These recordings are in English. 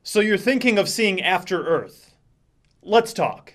So you're thinking of seeing After Earth. Let's talk.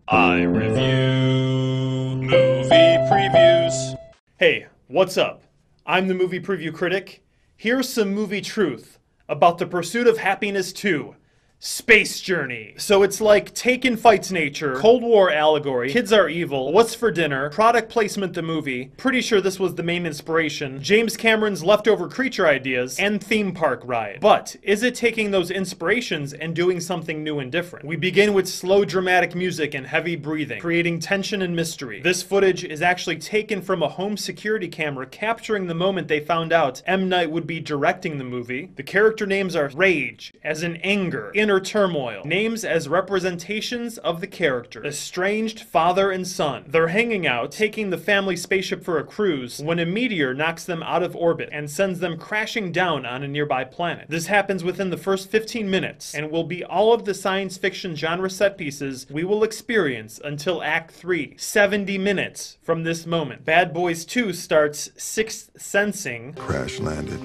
I review movie previews. Hey, what's up? I'm the movie preview critic. Here's some movie truth about The Pursuit of Happiness 2. Space Journey. So it's like Taken fights nature, Cold War allegory, kids are evil, what's for dinner, product placement the movie, pretty sure this was the main inspiration, James Cameron's leftover creature ideas, and theme park ride. But is it taking those inspirations and doing something new and different? We begin with slow dramatic music and heavy breathing, creating tension and mystery. This footage is actually taken from a home security camera capturing the moment they found out M. Night would be directing the movie. The character names are Rage, as in anger, inner turmoil. Names as representations of the character. Estranged father and son. They're hanging out, taking the family spaceship for a cruise, when a meteor knocks them out of orbit and sends them crashing down on a nearby planet. This happens within the first 15 minutes, and will be all of the science fiction genre set pieces we will experience until Act 3. 70 minutes from this moment. Bad Boys 2 starts Sixth Sensing. Crash landed.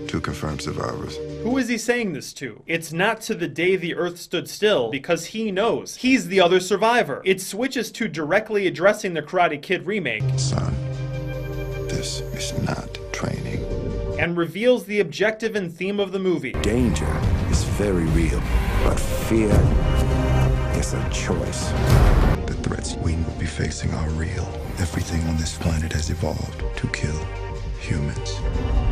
2 confirmed survivors. Who is he saying this to? It's not to the day the Earth stood still, because he knows. He's the other survivor. It switches to directly addressing the Karate Kid remake. Son, this is not training. And reveals the objective and theme of the movie. Danger is very real, but fear is a choice. The threats we will be facing are real. Everything on this planet has evolved to kill humans.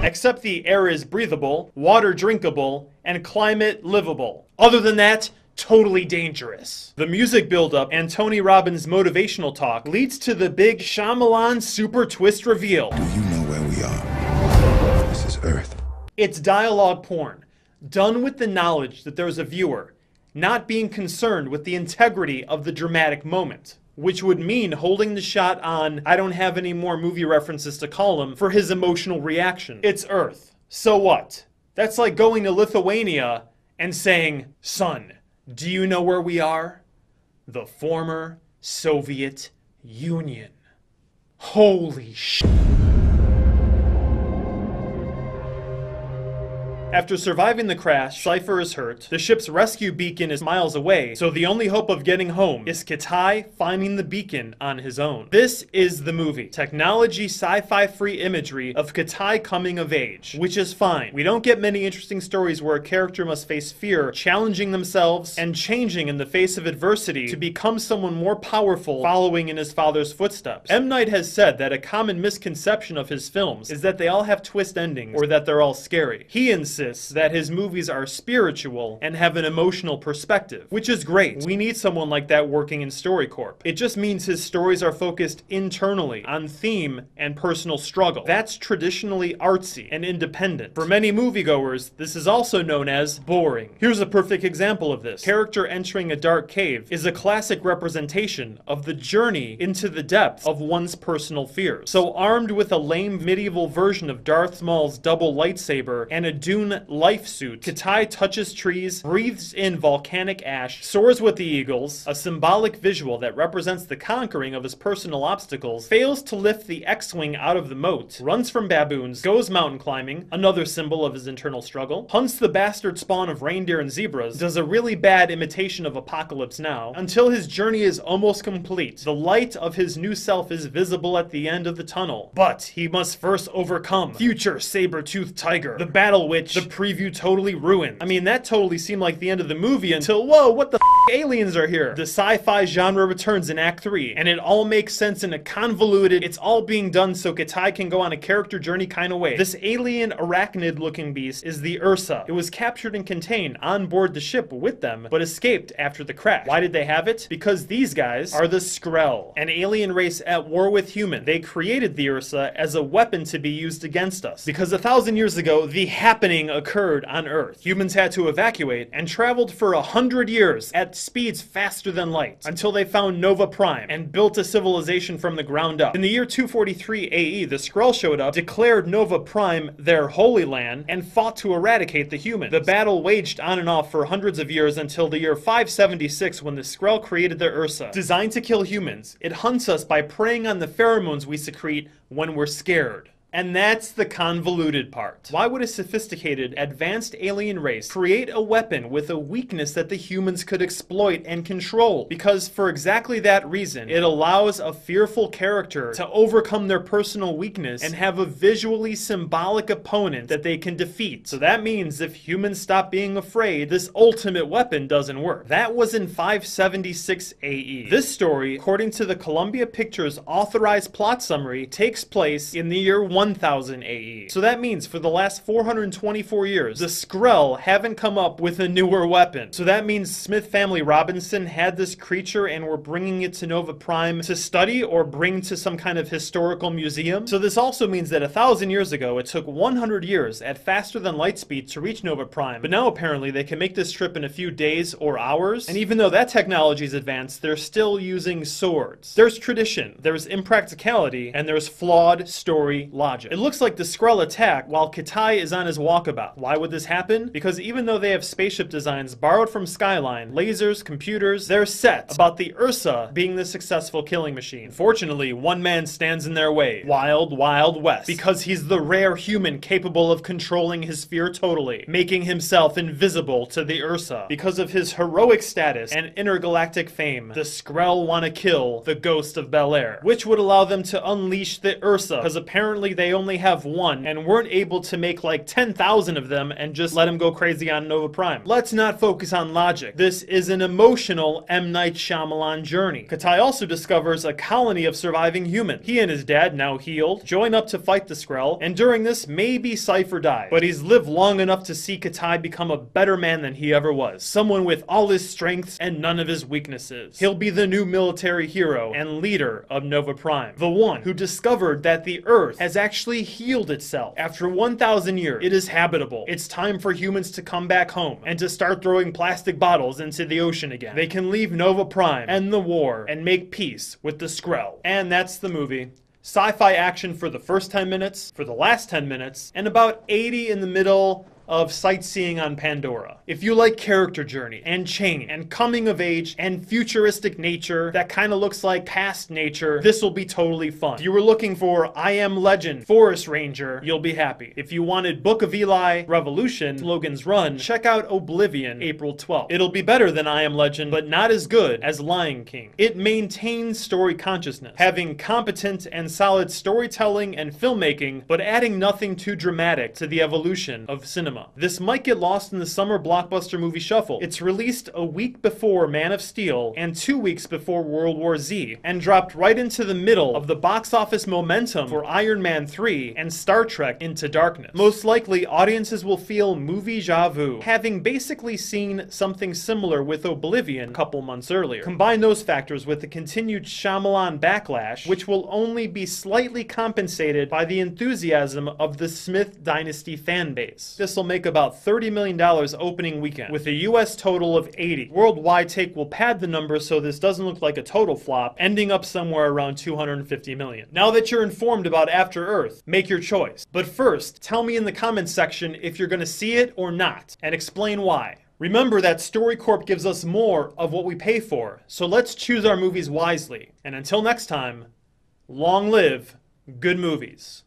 Except the air is breathable, water drinkable, and climate livable. Other than that, totally dangerous. The music buildup and Tony Robbins' motivational talk leads to the big Shyamalan super twist reveal. Do you know where we are? This is Earth. It's dialogue porn, done with the knowledge that there's a viewer, not being concerned with the integrity of the dramatic moment. Which would mean holding the shot on, I don't have any more movie references to call him, for his emotional reaction. It's Earth. So what? That's like going to Lithuania and saying, son, do you know where we are? The former Soviet Union. Holy shit. After surviving the crash, Cypher is hurt, the ship's rescue beacon is miles away, so the only hope of getting home is Kitai finding the beacon on his own. This is the movie. Technology sci-fi free imagery of Kitai coming of age, which is fine. We don't get many interesting stories where a character must face fear, challenging themselves, and changing in the face of adversity to become someone more powerful, following in his father's footsteps. M. Night has said that a common misconception of his films is that they all have twist endings, or that they're all scary. He insists that his movies are spiritual and have an emotional perspective, which is great. We need someone like that working in StoryCorp. It just means his stories are focused internally on theme and personal struggle. That's traditionally artsy and independent. For many moviegoers, this is also known as boring. Here's a perfect example of this. Character entering a dark cave is a classic representation of the journey into the depths of one's personal fears. So armed with a lame medieval version of Darth Maul's double lightsaber and a Dune life suit, Kitai touches trees, breathes in volcanic ash, soars with the eagles, a symbolic visual that represents the conquering of his personal obstacles, fails to lift the X-Wing out of the moat, runs from baboons, goes mountain climbing, another symbol of his internal struggle, hunts the bastard spawn of reindeer and zebras, does a really bad imitation of Apocalypse Now, until his journey is almost complete. The light of his new self is visible at the end of the tunnel, but he must first overcome future saber-toothed tiger, the battle which the preview totally ruined. I mean, that totally seemed like the end of the movie until, whoa, what the aliens are here. The sci-fi genre returns in Act 3, and it all makes sense in a convoluted, it's all being done so Kitai can go on a character journey kind of way. This alien arachnid-looking beast is the Ursa. It was captured and contained on board the ship with them, but escaped after the crash. Why did they have it? Because these guys are the Skrell, an alien race at war with humans. They created the Ursa as a weapon to be used against us. Because 1,000 years ago, the happening occurred on Earth. Humans had to evacuate and traveled for 100 years at speeds faster than light until they found Nova Prime and built a civilization from the ground up. In the year 243 AE, the Skrull showed up, declared Nova Prime their holy land, and fought to eradicate the humans. The battle waged on and off for hundreds of years until the year 576 when the Skrull created the Ursa. Designed to kill humans, it hunts us by preying on the pheromones we secrete when we're scared. And that's the convoluted part. Why would a sophisticated, advanced alien race create a weapon with a weakness that the humans could exploit and control? Because for exactly that reason, it allows a fearful character to overcome their personal weakness and have a visually symbolic opponent that they can defeat. So that means if humans stop being afraid, this ultimate weapon doesn't work. That was in 576 AE. This story, according to the Columbia Pictures authorized plot summary, takes place in the year 1000 AE. So that means for the last 424 years, the Skrull haven't come up with a newer weapon. So that means Smith Family Robinson had this creature and were bringing it to Nova Prime to study or bring to some kind of historical museum. So this also means that 1,000 years ago, it took 100 years at faster than light speed to reach Nova Prime. But now apparently they can make this trip in a few days or hours. And even though that technology is advanced, they're still using swords. There's tradition, there's impracticality, and there's flawed story logic. It looks like the Skrull attack while Kitai is on his walkabout. Why would this happen? Because even though they have spaceship designs borrowed from Skyline, lasers, computers, they're set about the Ursa being the successful killing machine. Fortunately, one man stands in their way. Wild, Wild West. Because he's the rare human capable of controlling his fear totally, making himself invisible to the Ursa. Because of his heroic status and intergalactic fame, the Skrull want to kill the Ghost of Bel Air, which would allow them to unleash the Ursa, because apparently they only have one and weren't able to make like 10,000 of them and just let him go crazy on Nova Prime. Let's not focus on logic. This is an emotional M. Night Shyamalan journey. Kitai also discovers a colony of surviving humans. He and his dad, now healed, join up to fight the Skrull, and during this, maybe Cypher dies. But he's lived long enough to see Kitai become a better man than he ever was. Someone with all his strengths and none of his weaknesses. He'll be the new military hero and leader of Nova Prime. The one who discovered that the Earth has actually healed itself. After 1,000 years, it is habitable. It's time for humans to come back home and to start throwing plastic bottles into the ocean again. They can leave Nova Prime, end the war, and make peace with the Skrull. And that's the movie. Sci-fi action for the first 10 minutes, for the last 10 minutes, and about 80 in the middle of sightseeing on Pandora. If you like character journey and change and coming of age and futuristic nature that kind of looks like past nature, this will be totally fun. If you were looking for I Am Legend, Forest Ranger, you'll be happy. If you wanted Book of Eli, Revolution, Logan's Run, check out Oblivion, April 12th. It'll be better than I Am Legend, but not as good as Lion King. It maintains story consciousness, having competent and solid storytelling and filmmaking, but adding nothing too dramatic to the evolution of cinema. This might get lost in the summer blockbuster movie shuffle. It's released a week before Man of Steel and 2 weeks before World War Z, and dropped right into the middle of the box office momentum for Iron Man 3 and Star Trek Into Darkness. Most likely, audiences will feel movie déjà vu, having basically seen something similar with Oblivion a couple months earlier. Combine those factors with the continued Shyamalan backlash, which will only be slightly compensated by the enthusiasm of the Smith Dynasty fan base. This will make about $30 million opening weekend, with a US total of 80. Worldwide take will pad the number so this doesn't look like a total flop, ending up somewhere around 250 million. Now that you're informed about After Earth, make your choice. But first, tell me in the comments section if you're gonna see it or not, and explain why. Remember that StoryCorp gives us more of what we pay for, so let's choose our movies wisely. And until next time, long live good movies.